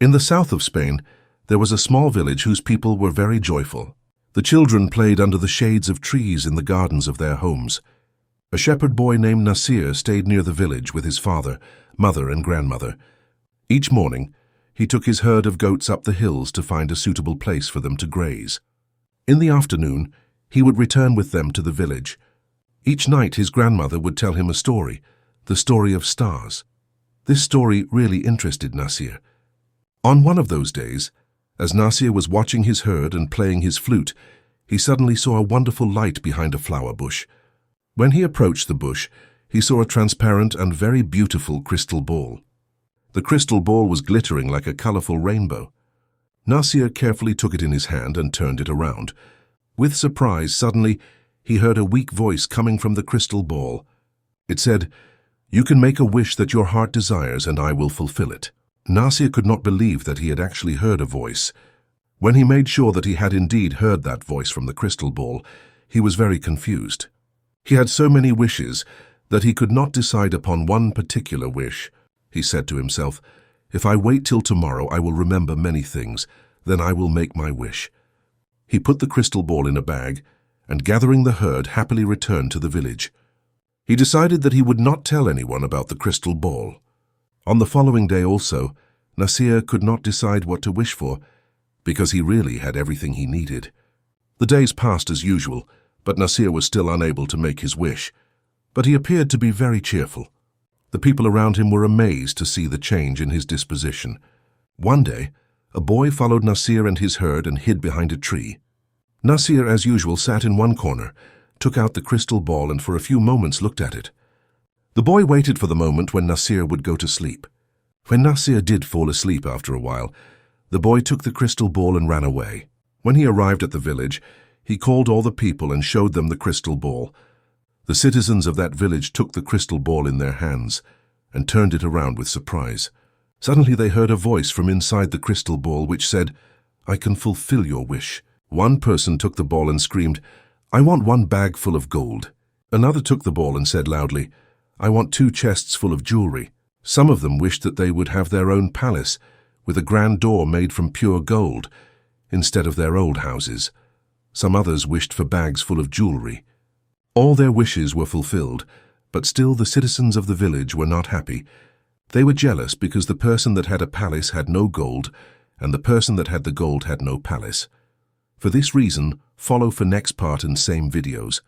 In the south of Spain, there was a small village whose people were very joyful. The children played under the shades of trees in the gardens of their homes. A shepherd boy named Nasir stayed near the village with his father, mother, and grandmother. Each morning, he took his herd of goats up the hills to find a suitable place for them to graze. In the afternoon, he would return with them to the village. Each night, his grandmother would tell him a story, the story of stars. This story really interested Nasir. On one of those days, as Nasir was watching his herd and playing his flute, he suddenly saw a wonderful light behind a flower bush. When he approached the bush, he saw a transparent and very beautiful crystal ball. The crystal ball was glittering like a colorful rainbow. Nasir carefully took it in his hand and turned it around. With surprise, suddenly, he heard a weak voice coming from the crystal ball. It said, "You can make a wish that your heart desires and I will fulfill it." Nasir could not believe that he had actually heard a voice. When he made sure that he had indeed heard that voice from the crystal ball, he was very confused. He had so many wishes that he could not decide upon one particular wish. He said to himself, "If I wait till tomorrow, I will remember many things. Then I will make my wish." He put the crystal ball in a bag and, gathering the herd, happily returned to the village. He decided that he would not tell anyone about the crystal ball. On the following day also, Nasir could not decide what to wish for, because he really had everything he needed. The days passed as usual, but Nasir was still unable to make his wish. But he appeared to be very cheerful. The people around him were amazed to see the change in his disposition. One day, a boy followed Nasir and his herd and hid behind a tree. Nasir, as usual, sat in one corner, took out the crystal ball and for a few moments looked at it. The boy waited for the moment when Nasir would go to sleep. When Nasir did fall asleep after a while, the boy took the crystal ball and ran away. When he arrived at the village, he called all the people and showed them the crystal ball. The citizens of that village took the crystal ball in their hands and turned it around with surprise. Suddenly they heard a voice from inside the crystal ball which said, "I can fulfill your wish." One person took the ball and screamed, "I want 1 bag full of gold." Another took the ball and said loudly, "I want 2 chests full of jewelry." Some of them wished that they would have their own palace with a grand door made from pure gold instead of their old houses. Some others wished for bags full of jewelry. All their wishes were fulfilled, but still the citizens of the village were not happy. They were jealous because the person that had a palace had no gold and the person that had the gold had no palace. For this reason, follow for next part and same videos.